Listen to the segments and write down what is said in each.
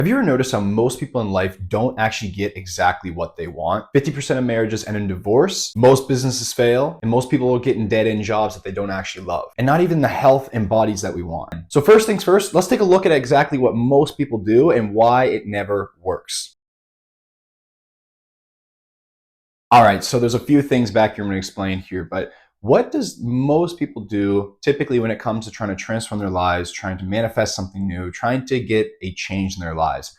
Have you ever noticed how most people in life don't actually get exactly what they want? 50% of marriages end in divorce, most businesses fail, and most people will get in dead-end jobs that they don't actually love, and not even the health and bodies that we want. So first things first, let's take a look at exactly what most people do and why it never works. All right, so there's a few things back here I'm going to explain here, but what does most people do typically when it comes to trying to transform their lives, trying to manifest something new, trying to get a change in their lives?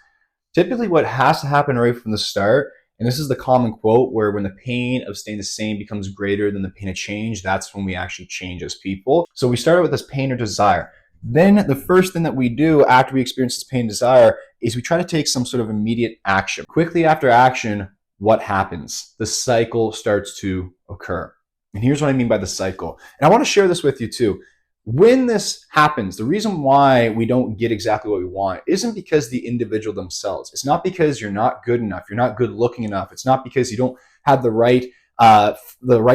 Typically, what has to happen right from the start, and this is the common quote, where when the pain of staying the same becomes greater than the pain of change, that's when we actually change as people. So we start out with this pain or desire. Then the first thing that we do after we experience this pain and desire is we try to take some sort of immediate action. Quickly after action, what happens? The cycle starts to occur. And here's what I mean by the cycle. And I want to share this with you too. When this happens, the reason why we don't get exactly what we want isn't because the individual themselves. It's not because you're not good enough, you're not good looking enough. It's not because you don't have the right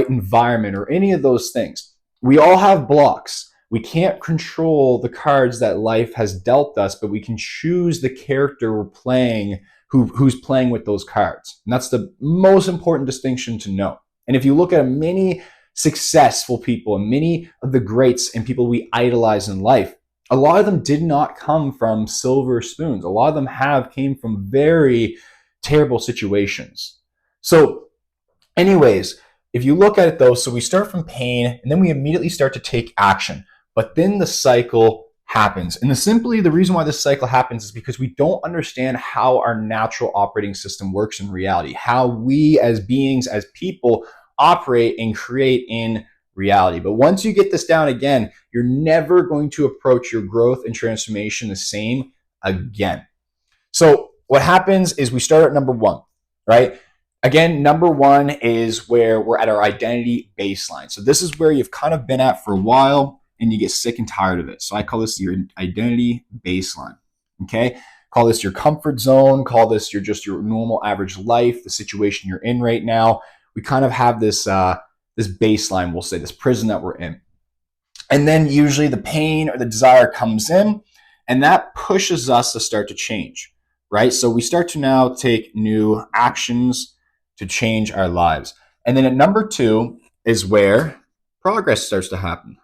environment or any of those things. We all have blocks. We can't control the cards that life has dealt us, but we can choose the character we're playing, who's playing with those cards. And that's the most important distinction to know. And if you look at many successful people and many of the greats and people we idolize in life, a lot of them did not come from silver spoons. A lot of them came from very terrible situations. So anyways, if you look at it though, so we start from pain and then we immediately start to take action, but then the cycle happens. And the reason why this cycle happens is because we don't understand how our natural operating system works in reality, how we as beings, as people, operate and create in reality. But once you get this down again, you're never going to approach your growth and transformation the same again. So what happens is we start at number one, right? Again, number one is where we're at our identity baseline. So this is where you've kind of been at for a while and you get sick and tired of it. So I call this your identity baseline. Okay. Call this your comfort zone. Call this your normal average life, the situation you're in right now. We kind of have this baseline, we'll say, this prison that we're in. And then usually the pain or the desire comes in, and that pushes us to start to change, right? So we start to now take new actions to change our lives. And then at number two is where progress starts to happen.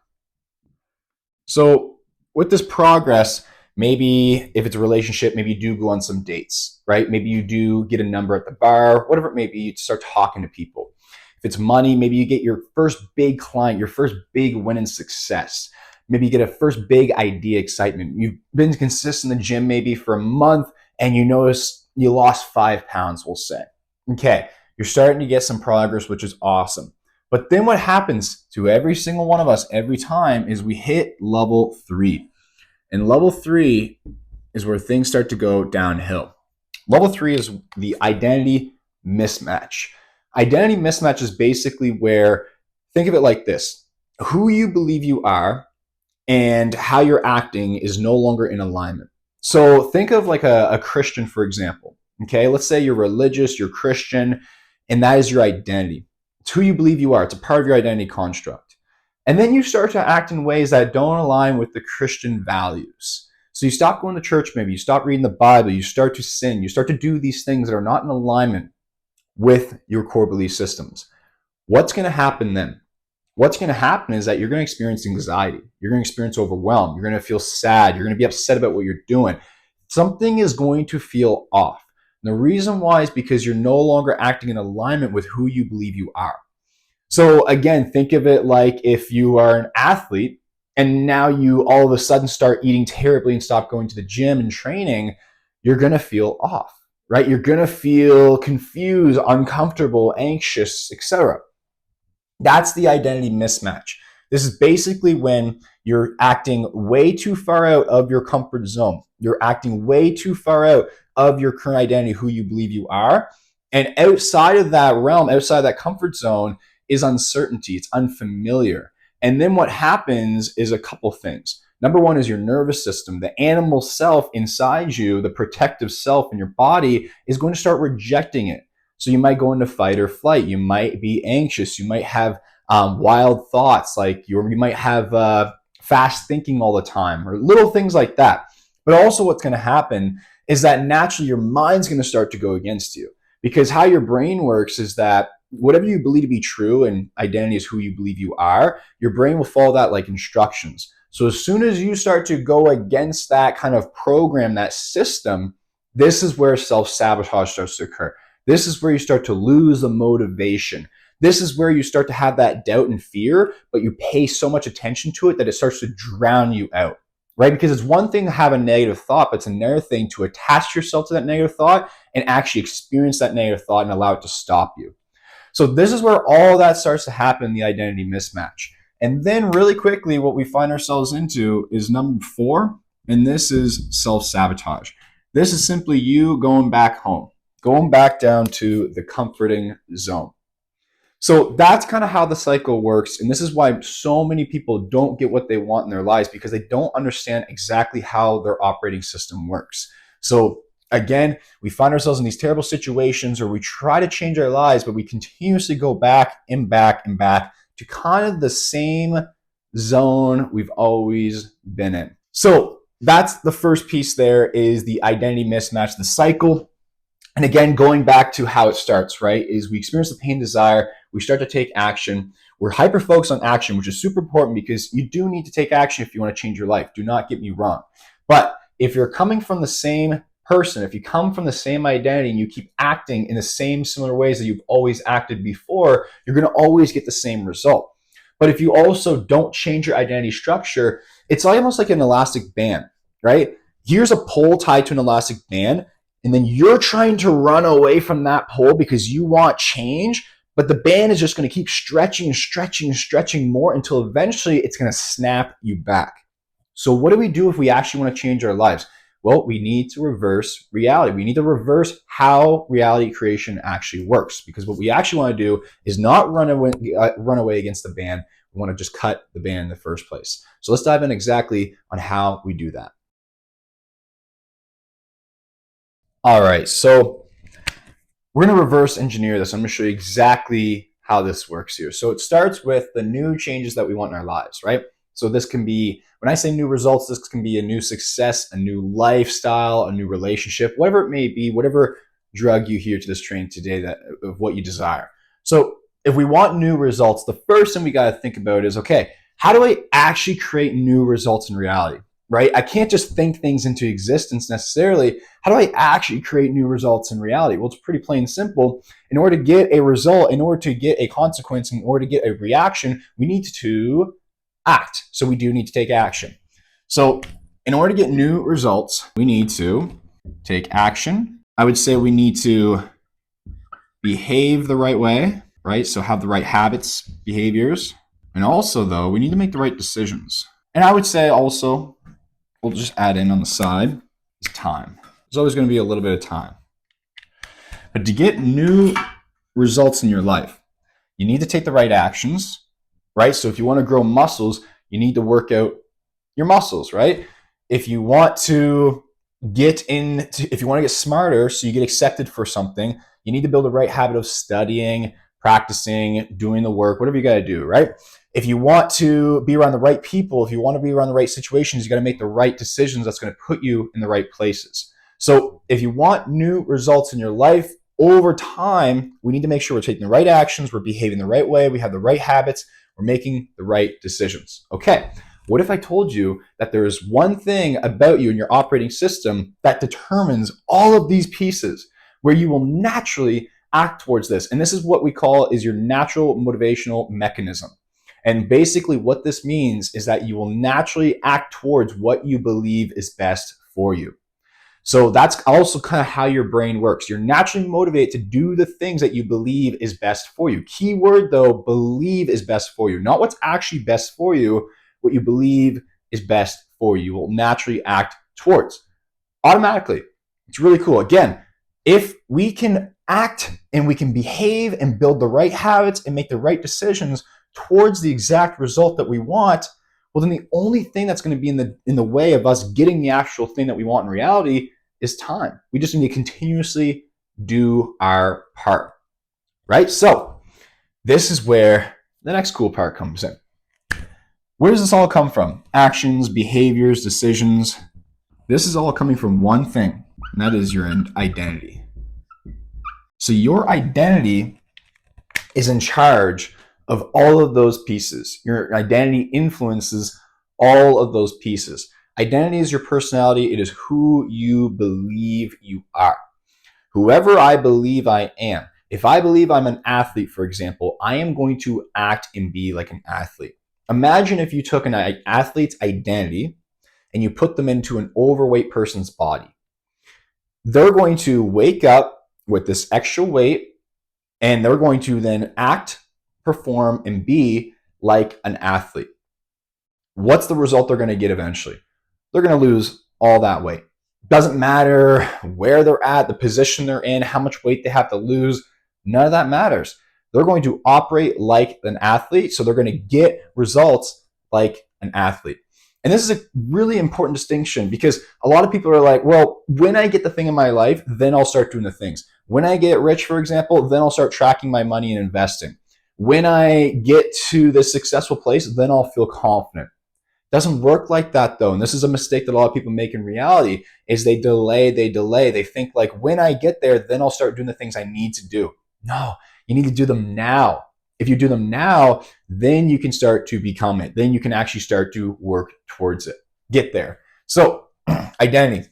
So with this progress, maybe if it's a relationship, maybe you do go on some dates, right? Maybe you do get a number at the bar, whatever it may be, you start talking to people. If it's money, maybe you get your first big client, your first big win in success. Maybe you get a first big idea excitement. You've been consistent in the gym maybe for a month and you notice you lost 5 pounds, we'll say. Okay, you're starting to get some progress, which is awesome. But then what happens to every single one of us every time is we hit level 3. And level 3 is where things start to go downhill. Level 3 is the identity mismatch. Identity mismatch is basically where, think of it like this: who you believe you are and how you're acting is no longer in alignment. So think of like a Christian, for example. Okay, let's say you're religious, you're Christian, and that is your identity. It's who you believe you are. It's a part of your identity construct. And then you start to act in ways that don't align with the Christian values. So you stop going to church, maybe you stop reading the Bible, you start to sin, you start to do these things that are not in alignment with your core belief systems. What's going to happen then? What's going to happen is that you're going to experience anxiety. You're going to experience overwhelm. You're going to feel sad. You're going to be upset about what you're doing. Something is going to feel off. And the reason why is because you're no longer acting in alignment with who you believe you are. So again, think of it like if you are an athlete and now you all of a sudden start eating terribly and stop going to the gym and training, you're going to feel off, right? You're going to feel confused, uncomfortable, anxious, etc. That's the identity mismatch. This is basically when you're acting way too far out of your comfort zone. You're acting way too far out of your current identity, who you believe you are. And outside of that realm, outside of that comfort zone, is uncertainty. It's unfamiliar. And then what happens is a couple things. Number one is your nervous system. The animal self inside you, the protective self in your body, is going to start rejecting it. So you might go into fight or flight. You might be anxious. You might have wild thoughts, like you might have fast thinking all the time, or little things like that. But also what's going to happen is that naturally your mind's going to start to go against you. Because how your brain works is that whatever you believe to be true, and identity is who you believe you are, your brain will follow that like instructions. So as soon as you start to go against that kind of program, that system, this is where self-sabotage starts to occur. This is where you start to lose the motivation. This is where you start to have that doubt and fear, but you pay so much attention to it that it starts to drown you out, right? Because it's one thing to have a negative thought, but it's another thing to attach yourself to that negative thought and actually experience that negative thought and allow it to stop you. So this is where all that starts to happen in the identity mismatch. And then really quickly, what we find ourselves into is number 4, and this is self-sabotage. This is simply you going back home, going back down to the comforting zone. So that's kind of how the cycle works. And this is why so many people don't get what they want in their lives, because they don't understand exactly how their operating system works. So again, we find ourselves in these terrible situations where we try to change our lives, but we continuously go back and back and back to kind of the same zone we've always been in. So that's the first piece there, is the identity mismatch, the cycle. And again, going back to how it starts, right, is we experience the pain, desire, we start to take action. We're hyper-focused on action, which is super important because you do need to take action if you want to change your life. Do not get me wrong. But if you're coming from the same person, if you come from the same identity and you keep acting in the same similar ways that you've always acted before, you're going to always get the same result. But if you also don't change your identity structure, it's almost like an elastic band, right? Here's a pole tied to an elastic band, and then you're trying to run away from that pole because you want change, but the band is just going to keep stretching and stretching and stretching more until eventually it's going to snap you back. So what do we do if we actually want to change our lives? Well, we need to reverse reality. We need to reverse how reality creation actually works, because what we actually want to do is not run away against the band. We want to just cut the band in the first place. So let's dive in exactly on how we do that. All right, so we're going to reverse engineer this. I'm going to show you exactly how this works here. So it starts with the new changes that we want in our lives, right? So this can be, when I say new results, this can be a new success, a new lifestyle, a new relationship, whatever it may be, whatever drug you hear to this training today that of what you desire. So if we want new results, the first thing we got to think about is, okay, how do I actually create new results in reality? Right? I can't just think things into existence necessarily. How do I actually create new results in reality? Well, it's pretty plain and simple. In order to get a result, in order to get a consequence, in order to get a reaction, we need to act. So we do need to take action. So in order to get new results, we need to take action. I would say we need to behave the right way, right? So have the right habits, behaviors. And also, though, we need to make the right decisions. And I would say also, we'll just add in on the side, is time. There's always going to be a little bit of time. But to get new results in your life, you need to take the right actions, right? So if you want to grow muscles, you need to work out your muscles, right? If you want to if you want to get smarter so you get accepted for something, you need to build the right habit of studying, practicing, doing the work, whatever you got to do, right? If you want to be around the right people, if you want to be around the right situations, you got to make the right decisions that's going to put you in the right places. So if you want new results in your life over time, we need to make sure we're taking the right actions, we're behaving the right way, we have the right habits, we're making the right decisions. Okay, what if I told you that there is one thing about you and your operating system that determines all of these pieces where you will naturally act towards this? And this is what we call is your natural motivational mechanism. And basically what this means is that you will naturally act towards what you believe is best for you. So that's also kind of how your brain works. You're naturally motivated to do the things that you believe is best for you. Key word though, believe is best for you. Not what's actually best for you, what you believe is best for you. You will naturally act towards automatically. It's really cool. Again, if we can act and we can behave and build the right habits and make the right decisions towards the exact result that we want, well, then the only thing that's going to be in the way of us getting the actual thing that we want in reality is time. We just need to continuously do our part, right? So this is where the next cool part comes in. Where does this all come from? Actions, behaviors, decisions. This is all coming from one thing, and that is your identity. So your identity is in charge of all of those pieces. Your identity influences all of those pieces. Identity is your personality. It is who you believe you are. Whoever I believe I am. If I believe I'm an athlete, for example, I am going to act and be like an athlete. Imagine if you took an athlete's identity and you put them into an overweight person's body. They're going to wake up with this extra weight and they're going to then act, perform, and be like an athlete. What's the result they're going to get eventually? They're going to lose all that weight. Doesn't matter where they're at, the position they're in, how much weight they have to lose. None of that matters. They're going to operate like an athlete, so they're going to get results like an athlete. And this is a really important distinction because a lot of people are like, well, when I get the thing in my life, then I'll start doing the things. When I get rich, for example, then I'll start tracking my money and investing. When I get to this successful place, then I'll feel confident. Doesn't work like that though. And this is a mistake that a lot of people make in reality is they delay. They think like when I get there, then I'll start doing the things I need to do. No, you need to do them now. If you do them now, then you can start to become it. Then you can actually start to work towards it. Get there. So identity.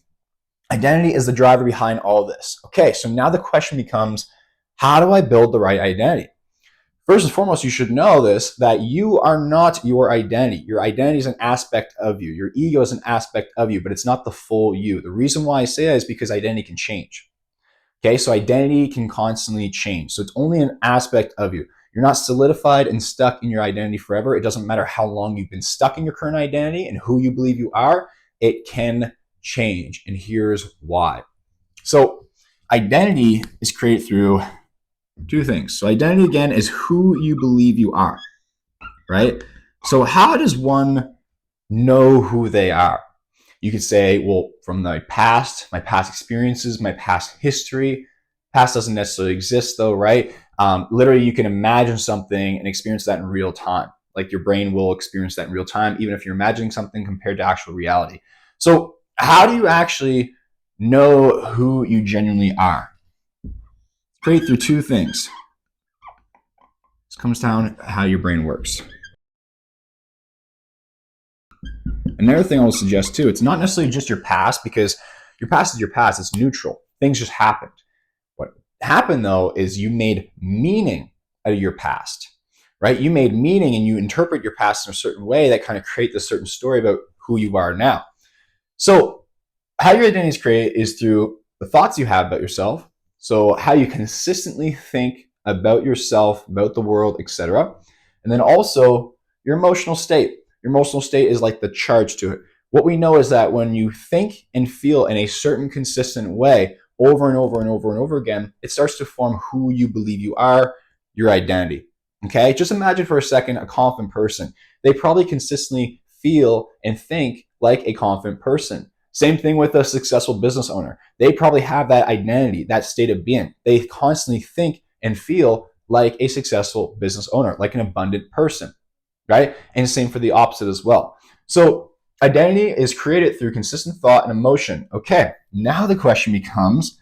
Identity is the driver behind all this. Okay, so now the question becomes, how do I build the right identity? First and foremost, you should know this, that you are not your identity. Your identity is an aspect of you. Your ego is an aspect of you, but it's not the full you. The reason why I say that is because identity can change. Okay, so identity can constantly change. So it's only an aspect of you. You're not solidified and stuck in your identity forever. It doesn't matter how long you've been stuck in your current identity and who you believe you are, it can change. And here's why. So identity is created through two things. So identity, again, is who you believe you are, right? So how does one know who they are? You could say, well, from my past experiences, my past history. Past doesn't necessarily exist though, right? Literally, you can imagine something and experience that in real time. Like your brain will experience that in real time, even if you're imagining something compared to actual reality. So how do you actually know who you genuinely are? Create through two things. This comes down to how your brain works. Another thing I will suggest too, it's not necessarily just your past because your past is your past. It's neutral. Things just happened. What happened though is you made meaning out of your past, right? You made meaning and you interpret your past in a certain way that kind of creates a certain story about who you are now. So how your identity is created is through the thoughts you have about yourself. So how you consistently think about yourself, about the world, etc. And then also your emotional state. Your emotional state is like the charge to it. What we know is that when you think and feel in a certain consistent way over and over and over and over again, it starts to form who you believe you are, your identity. Okay, just imagine for a second a confident person. They probably consistently feel and think like a confident person. Same thing with a successful business owner. They probably have that identity, that state of being. They constantly think and feel like a successful business owner, like an abundant person, right? And same for the opposite as well. So identity is created through consistent thought and emotion. Okay, now the question becomes,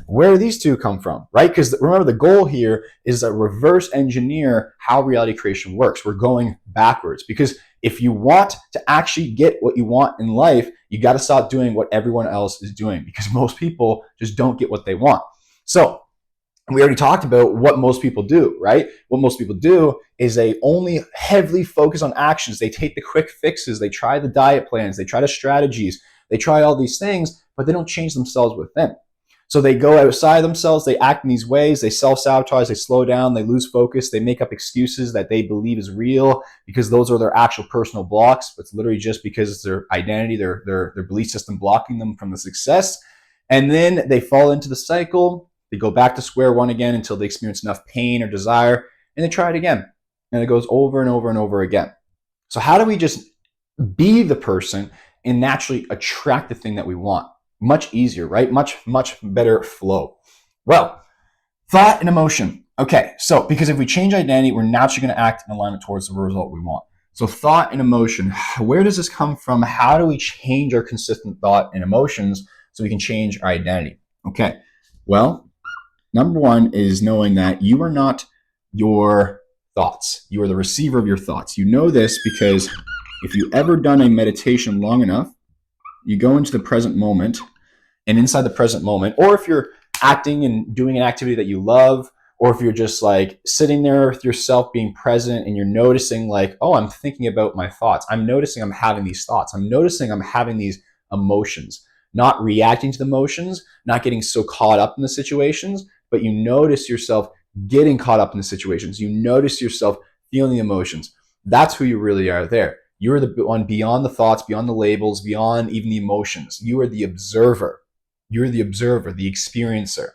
where do these two come from, right? Because remember, the goal here is to reverse engineer how reality creation works. We're going backwards because if you want to actually get what you want in life, you got to stop doing what everyone else is doing because most people just don't get what they want. So we already talked about what most people do, right? What most people do is they only heavily focus on actions. They take the quick fixes. They try the diet plans. They try the strategies. They try all these things, but they don't change themselves within. So they go outside themselves, they act in these ways, they self-sabotage, they slow down, they lose focus, they make up excuses that they believe is real because those are their actual personal blocks, but it's literally just because it's their identity, their belief system blocking them from the success. And then they fall into the cycle, they go back to square one again until they experience enough pain or desire, and they try it again. And it goes over and over and over again. So how do we just be the person and naturally attract the thing that we want? Much easier, right? Much better flow. Well, thought and emotion. Okay, so because if we change identity, we're naturally going to act in alignment towards the result we want. So thought and emotion, where does this come from? How do we change our consistent thought and emotions so we can change our identity. Okay, well, number one is knowing that you are not your thoughts. You are the receiver of your thoughts. You know this because if you ever done a meditation long enough, you go into the present moment, and inside the present moment, or if you're acting and doing an activity that you love, or if you're just like sitting there with yourself being present and you're noticing like, oh, I'm thinking about my thoughts. I'm noticing I'm having these thoughts. I'm noticing I'm having these emotions, not reacting to the emotions, not getting so caught up in the situations, but you notice yourself getting caught up in the situations. You notice yourself feeling the emotions. That's who you really are there. You're the one beyond the thoughts, beyond the labels, beyond even the emotions. You are the observer. You're the observer, the experiencer.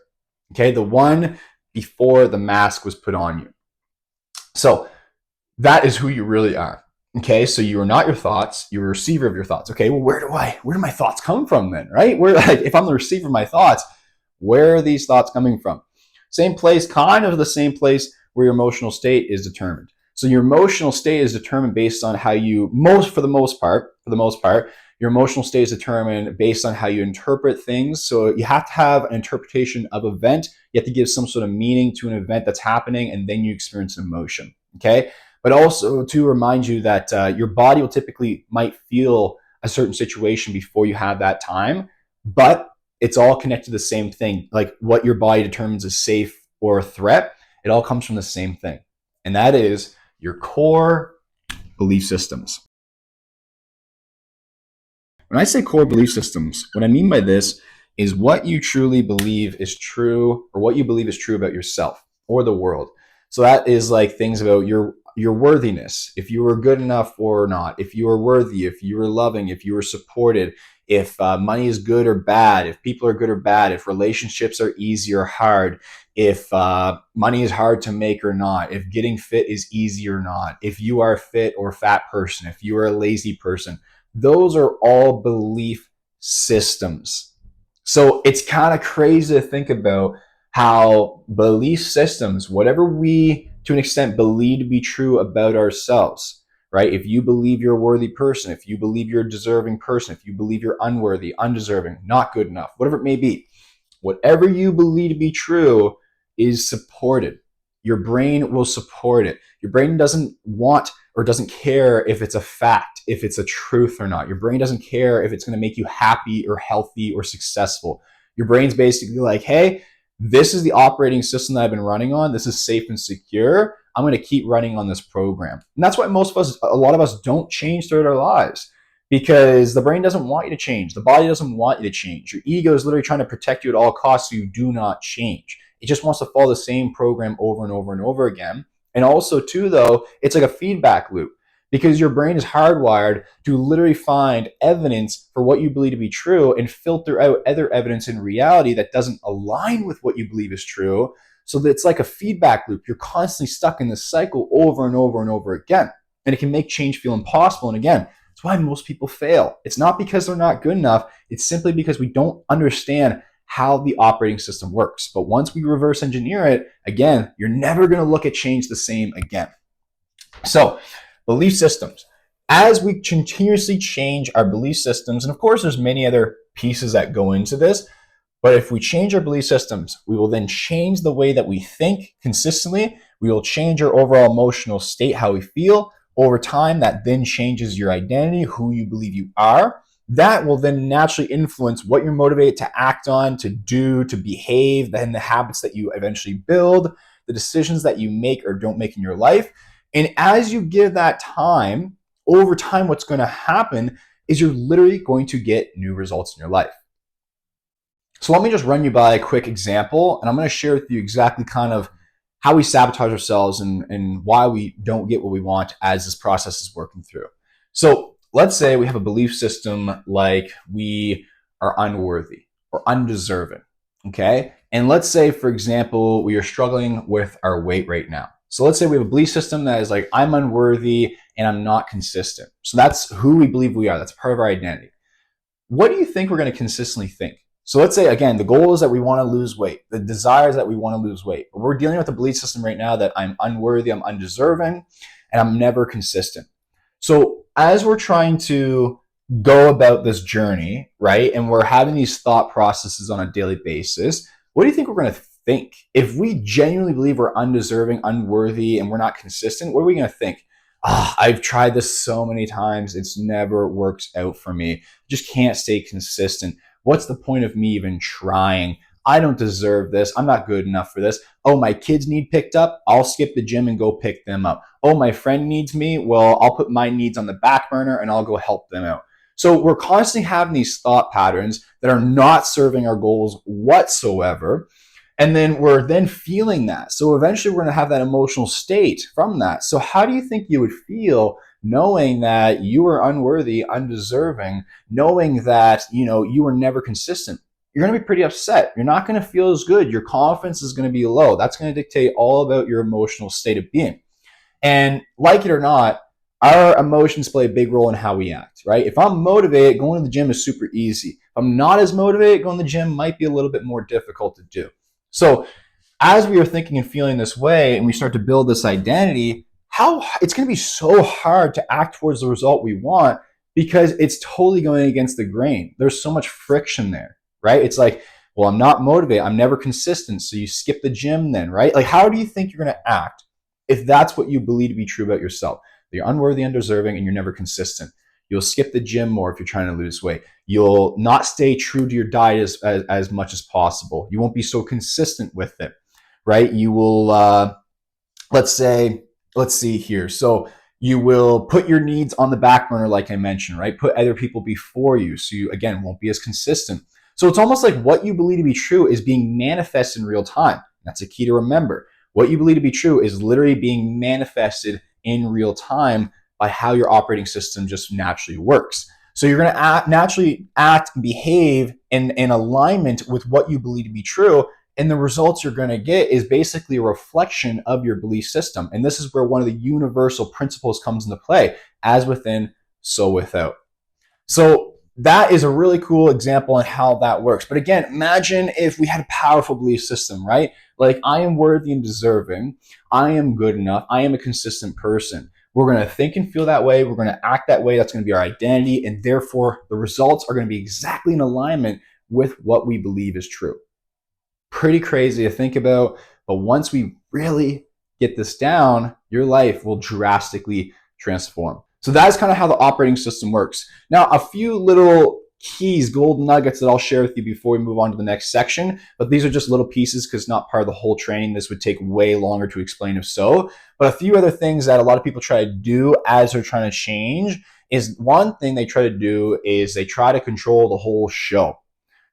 Okay, the one before the mask was put on you. So that is who you really are. Okay, so you are not your thoughts, you're a receiver of your thoughts. Okay, well, where do my thoughts come from then, right? Where, like, if I'm the receiver of my thoughts, where are these thoughts coming from? Same place, kind of the same place where your emotional state is determined. So your emotional state is determined based on how you, for the most part, your emotional state is determined based on how you interpret things. So you have to have an interpretation of event. You have to give some sort of meaning to an event that's happening, and then you experience emotion. Okay, but also to remind you that your body will typically might feel a certain situation before you have that time, but it's all connected to the same thing. Like what your body determines as safe or a threat, it all comes from the same thing, and that is your core belief systems. When I say core belief systems, what I mean by this is what you truly believe is true, or what you believe is true about yourself or the world. So that is like things about your worthiness, if you were good enough or not, if you were worthy, if you were loving, if you were supported, if money is good or bad, if people are good or bad, if relationships are easy or hard, if money is hard to make or not, if getting fit is easy or not, if you are a fit or fat person, if you are a lazy person. Those are all belief systems. So it's kind of crazy to think about how belief systems, whatever we to an extent believe to be true about ourselves, right? If you believe you're a worthy person, if you believe you're a deserving person, if you believe you're unworthy, undeserving, not good enough, whatever it may be, whatever you believe to be true is supported. Your brain will support it. Your brain doesn't want or doesn't care if it's a fact, if it's a truth or not. Your brain doesn't care if it's going to make you happy or healthy or successful. Your brain's basically like, hey, this is the operating system that I've been running on. This is safe and secure. I'm going to keep running on this program. And that's why a lot of us don't change throughout our lives, because the brain doesn't want you to change. The body doesn't want you to change. Your ego is literally trying to protect you at all costs so you do not change. It just wants to follow the same program over and over and over again. And also, too, though, it's like a feedback loop, because your brain is hardwired to literally find evidence for what you believe to be true and filter out other evidence in reality that doesn't align with what you believe is true. So that it's like a feedback loop. You're constantly stuck in this cycle over and over and over again. And it can make change feel impossible. And again, that's why most people fail. It's not because they're not good enough. It's simply because we don't understand how the operating system works. But once we reverse engineer it, again, you're never going to look at change the same again. So, belief systems. As we continuously change our belief systems, and of course, there's many other pieces that go into this, but if we change our belief systems, we will then change the way that we think consistently. We will change our overall emotional state, how we feel over time. That then changes your identity, who you believe you are. That will then naturally influence what you're motivated to act on, to do, to behave, then the habits that you eventually build, the decisions that you make or don't make in your life. And as you give that time, over time, what's going to happen is you're literally going to get new results in your life. So let me just run you by a quick example, and I'm going to share with you exactly kind of how we sabotage ourselves and why we don't get what we want as this process is working through. So let's say we have a belief system like we are unworthy or undeserving, okay? And let's say, for example, we are struggling with our weight right now. So let's say we have a belief system that is like, I'm unworthy and I'm not consistent. So that's who we believe we are. That's part of our identity. What do you think we're going to consistently think? So let's say, again, the goal is that we want to lose weight. The desire is that we want to lose weight. But we're dealing with a belief system right now that I'm unworthy, I'm undeserving, and I'm never consistent. So as we're trying to go about this journey, right? And we're having these thought processes on a daily basis, what do you think we're going to think? If we genuinely believe we're undeserving, unworthy, and we're not consistent, what are we going to think? I've tried this so many times. It's never works out for me. Just can't stay consistent. What's the point of me even trying? I don't deserve this. I'm not good enough for this. Oh, my kids need picked up. I'll skip the gym and go pick them up. Oh, my friend needs me. Well, I'll put my needs on the back burner and I'll go help them out. So we're constantly having these thought patterns that are not serving our goals whatsoever. And then we're then feeling that. So eventually we're going to have that emotional state from that. So how do you think you would feel knowing that you are unworthy, undeserving, knowing that, you were never consistent? You're going to be pretty upset. You're not going to feel as good. Your confidence is going to be low. That's going to dictate all about your emotional state of being. And like it or not, our emotions play a big role in how we act, right? If I'm motivated, going to the gym is super easy. If I'm not as motivated, going to the gym might be a little bit more difficult to do. So as we are thinking and feeling this way and we start to build this identity, how it's going to be so hard to act towards the result we want because it's totally going against the grain. There's so much friction there, right? It's like, well, I'm not motivated. I'm never consistent. So you skip the gym then, right? Like, how do you think you're going to act if that's what you believe to be true about yourself? That you're unworthy, undeserving, and you're never consistent. You'll skip the gym more if you're trying to lose weight. You'll not stay true to your diet as much as possible. You won't be so consistent with it, right? You will, let's see here. So you will put your needs on the back burner, like I mentioned, right? Put other people before you. So you, again, won't be as consistent. So it's almost like what you believe to be true is being manifested in real time. That's a key to remember. What you believe to be true is literally being manifested in real time by how your operating system just naturally works. So you're going to naturally act and behave in alignment with what you believe to be true. And the results you're going to get is basically a reflection of your belief system. And this is where one of the universal principles comes into play: as within, so without. So that is a really cool example on how that works. But again, imagine if we had a powerful belief system, right? Like, I am worthy and deserving. I am good enough. I am a consistent person. We're going to think and feel that way. We're going to act that way. That's going to be our identity. And therefore, the results are going to be exactly in alignment with what we believe is true. Pretty crazy to think about. But once we really get this down, your life will drastically transform. So that's kind of how the operating system works. Now, a few little keys, gold nuggets that I'll share with you before we move on to the next section. But these are just little pieces because not part of the whole training. This would take way longer to explain if so. But a few other things that a lot of people try to do as they're trying to change is, one thing they try to do is they try to control the whole show.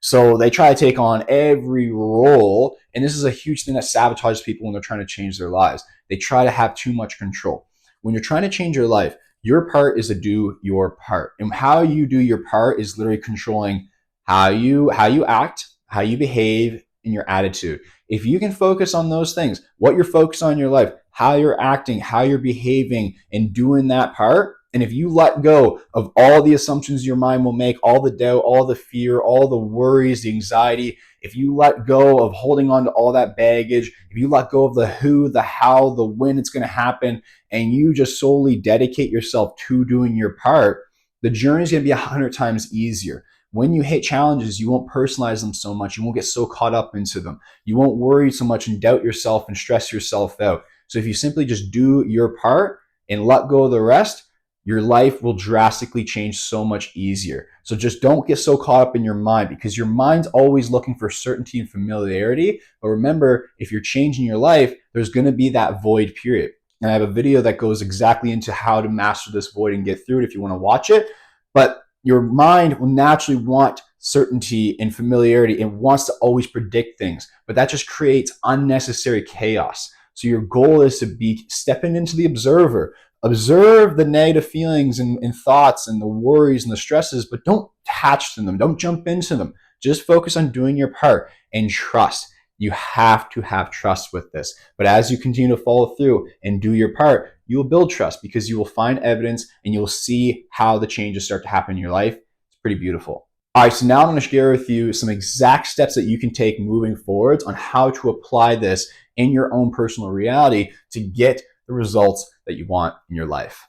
So they try to take on every role. And this is a huge thing that sabotages people when they're trying to change their lives. They try to have too much control. When you're trying to change your life, your part is to do your part. And how you do your part is literally controlling how you act, how you behave, and your attitude. If you can focus on those things, what you're focused on in your life, how you're acting, how you're behaving, and doing that part, and if you let go of all the assumptions your mind will make, all the doubt, all the fear, all the worries, the anxiety, if you let go of holding on to all that baggage, if you let go of the who, the how, the when it's going to happen, and you just solely dedicate yourself to doing your part, the journey is going to be 100 times easier. When you hit challenges, you won't personalize them so much. You won't get so caught up into them. You won't worry so much and doubt yourself and stress yourself out. So if you simply just do your part and let go of the rest, your life will drastically change so much easier. So just don't get so caught up in your mind, because your mind's always looking for certainty and familiarity. But remember, if you're changing your life, there's going to be that void period. And I have a video that goes exactly into how to master this void and get through it if you want to watch it. But your mind will naturally want certainty and familiarity and wants to always predict things. But that just creates unnecessary chaos. So your goal is to be stepping into the observer. Observe the negative feelings and thoughts and the worries and the stresses, but don't attach to them. Don't jump into them. Just focus on doing your part and trust. You have to have trust with this. But as you continue to follow through and do your part, you will build trust, because you will find evidence and you'll see how the changes start to happen in your life. It's pretty beautiful. All right, so now I'm going to share with you some exact steps that you can take moving forwards on how to apply this in your own personal reality to get the results that you want in your life.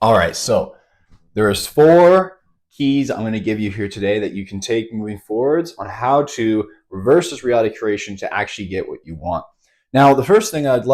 All right, so there's 4 keys I'm going to give you here today that you can take moving forwards on how to reverse this reality creation to actually get what you want. Now, the first thing I'd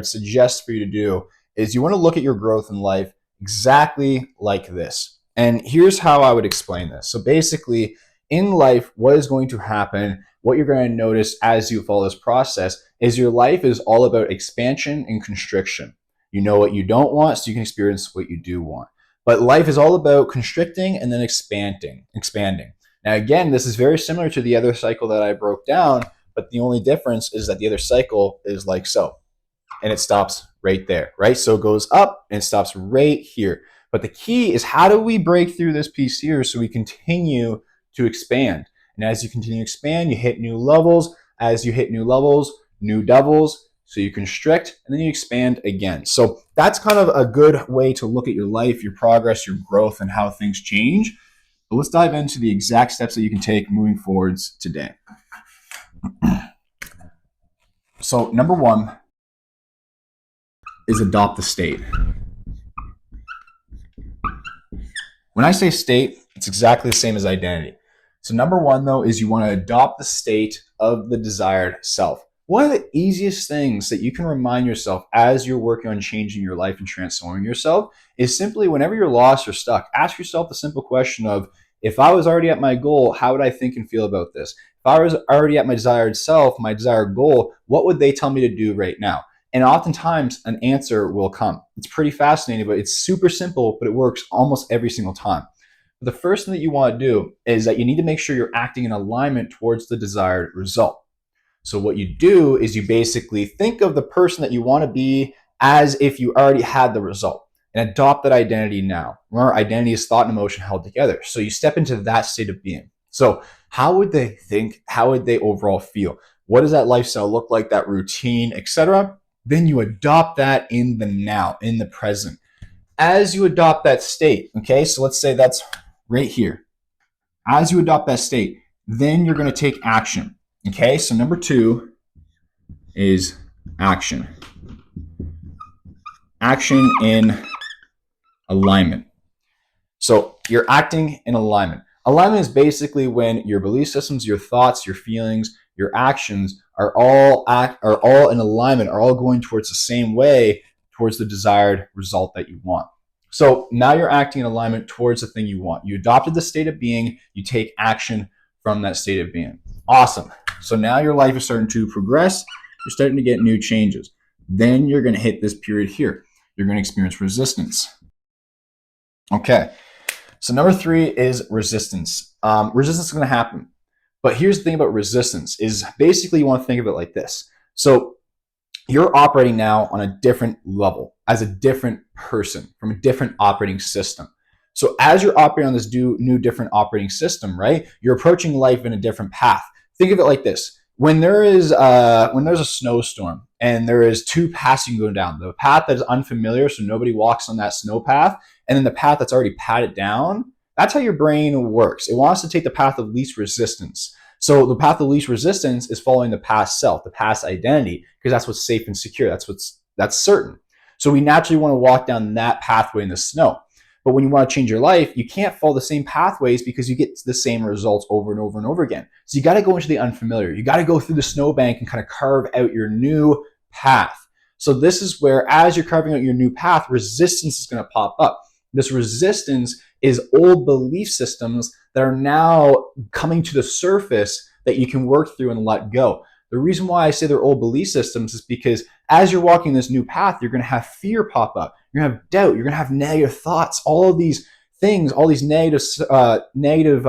suggest for you to do is you want to look at your growth in life exactly like this. And here's how I would explain this. So basically, in life, what is going to happen, what you're going to notice as you follow this process is your life is all about expansion and constriction. You know what you don't want, so you can experience what you do want. But life is all about constricting and then expanding. Now, again, this is very similar to the other cycle that I broke down, but the only difference is that the other cycle is like so, and it stops right there, right? So it goes up and it stops right here. But the key is, how do we break through this piece here so we continue to expand? And as you continue to expand, you hit new levels. As you hit new levels, new doubles. So you constrict and then you expand again. So that's kind of a good way to look at your life, your progress, your growth, and how things change. But let's dive into the exact steps that you can take moving forwards today. So number 1 is adopt the state. When I say state, it's exactly the same as identity. So number 1, though, is you want to adopt the state of the desired self. One of the easiest things that you can remind yourself as you're working on changing your life and transforming yourself is simply, whenever you're lost or stuck, ask yourself the simple question of, if I was already at my goal, how would I think and feel about this? If I was already at my desired self, my desired goal, what would they tell me to do right now? And oftentimes an answer will come. It's pretty fascinating, but it's super simple, but it works almost every single time. But the first thing that you want to do is that you need to make sure you're acting in alignment towards the desired result. So what you do is you basically think of the person that you want to be as if you already had the result, and adopt that identity now. Remember, identity is thought and emotion held together. So you step into that state of being. So how would they think? How would they overall feel? What does that lifestyle look like, that routine, etc.? Then you adopt that in the now, in the present. As you adopt that state, okay, so let's say that's right here. As you adopt that state, then you're going to take action. Okay, so number 2 is action. Action in alignment. So you're acting in alignment. Alignment is basically when your belief systems, your thoughts, your feelings, your actions are all in alignment, are all going towards the same way, towards the desired result that you want. So now you're acting in alignment towards the thing you want. You adopted the state of being, you take action from that state of being. Awesome. So now your life is starting to progress. You're starting to get new changes. Then you're going to hit this period here. You're going to experience resistance. Okay. So number 3 is resistance. Resistance is going to happen. But here's the thing about resistance is basically you want to think of it like this. So you're operating now on a different level, as a different person, from a different operating system. So as you're operating on this new different operating system, right, you're approaching life in a different path. Think of it like this. When there's a snowstorm and there is 2 paths you can go down, the path that is unfamiliar, so nobody walks on that snow path, and then the path that's already padded down, that's how your brain works. It wants to take the path of least resistance. So the path of least resistance is following the past self, the past identity, because that's what's safe and secure. That's certain. So we naturally want to walk down that pathway in the snow. But when you want to change your life, you can't follow the same pathways because you get the same results over and over and over again. So you got to go into the unfamiliar. You got to go through the snowbank and kind of carve out your new path. So this is where, as you're carving out your new path, resistance is going to pop up. This resistance is old belief systems that are now coming to the surface that you can work through and let go. The reason why I say they're old belief systems is because as you're walking this new path, you're going to have fear pop up. You're going to have doubt. You're going to have negative thoughts. All of these things, all these negative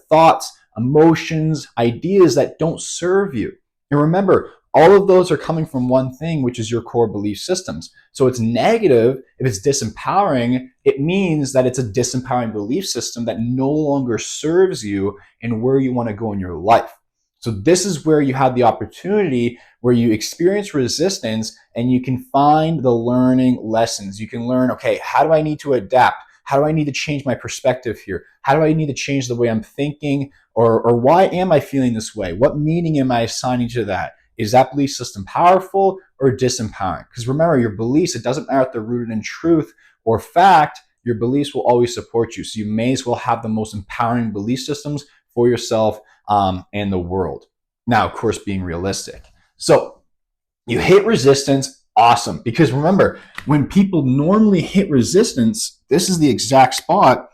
thoughts, emotions, ideas that don't serve you. And remember, all of those are coming from one thing, which is your core belief systems. So it's negative. If it's disempowering, it means that it's a disempowering belief system that no longer serves you and where you want to go in your life. So this is where you have the opportunity where you experience resistance and you can find the learning lessons. You can learn, okay, how do I need to adapt? How do I need to change my perspective here? How do I need to change the way I'm thinking? Or why am I feeling this way? What meaning am I assigning to that? Is that belief system powerful or disempowering? Because remember, your beliefs, it doesn't matter if they're rooted in truth or fact, your beliefs will always support you. So you may as well have the most empowering belief systems for yourself and the world. Now, of course, being realistic. So you hit resistance, awesome. Because remember, when people normally hit resistance, this is the exact spot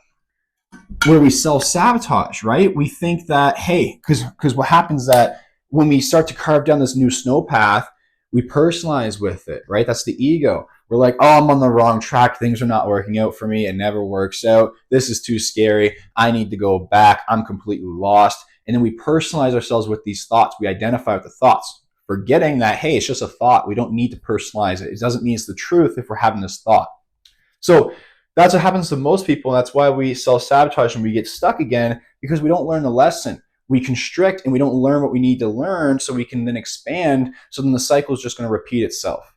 where we self-sabotage, right? We think that, hey, because what happens is that when we start to carve down this new snow path, we personalize with it, right? That's the ego. We're like, oh, I'm on the wrong track. Things are not working out for me. It never works out. This is too scary. I need to go back. I'm completely lost. And then we personalize ourselves with these thoughts. We identify with the thoughts, forgetting that, hey, it's just a thought. We don't need to personalize it. It doesn't mean it's the truth if we're having this thought. So that's what happens to most people. And that's why we self-sabotage and we get stuck again, because we don't learn the lesson. We constrict and we don't learn what we need to learn so we can then expand. So then the cycle is just going to repeat itself.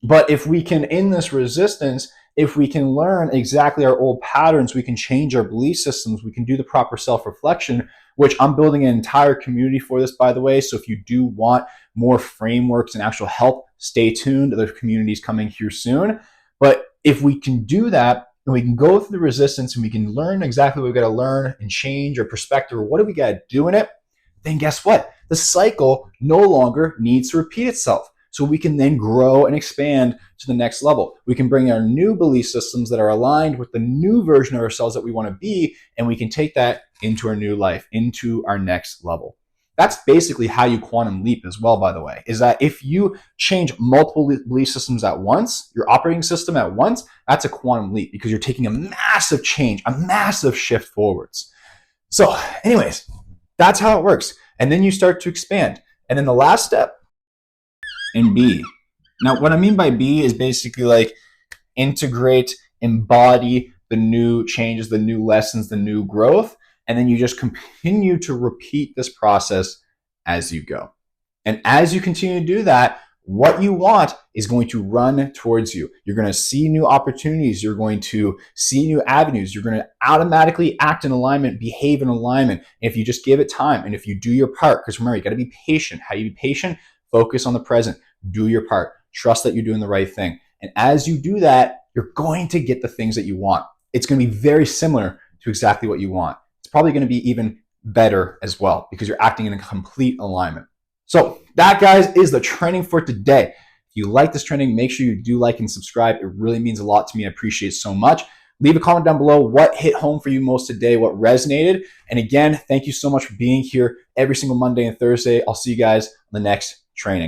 But if we can, in this resistance, if we can learn exactly our old patterns, we can change our belief systems, we can do the proper self-reflection, which I'm building an entire community for this, by the way. So if you do want more frameworks and actual help, stay tuned. The community is coming here soon. But if we can do that, and we can go through the resistance and we can learn exactly what we've got to learn and change our perspective or what do we got to do in it, then guess what? The cycle no longer needs to repeat itself. So we can then grow and expand to the next level. We can bring our new belief systems that are aligned with the new version of ourselves that we want to be, and we can take that into our new life, into our next level. That's basically how you quantum leap as well, by the way, is that if you change multiple belief systems at once, your operating system at once, that's a quantum leap because you're taking a massive change, a massive shift forwards. So anyways, that's how it works. And then you start to expand. And then the last step in B. Now, what I mean by B is basically like integrate, embody the new changes, the new lessons, the new growth. And then you just continue to repeat this process as you go. And as you continue to do that, what you want is going to run towards you. You're going to see new opportunities. You're going to see new avenues. You're going to automatically act in alignment, behave in alignment. And if you just give it time and if you do your part, because remember, you got to be patient. How do you be patient? Focus on the present. Do your part. Trust that you're doing the right thing. And as you do that, you're going to get the things that you want. It's going to be very similar to exactly what you want. It's probably going to be even better as well because you're acting in a complete alignment. So that, guys, is the training for today. If you like this training, make sure you do like and subscribe. It really means a lot to me. I appreciate it so much. Leave a comment down below what hit home for you most today, what resonated. And again, thank you so much for being here every single Monday and Thursday. I'll see you guys on the next training.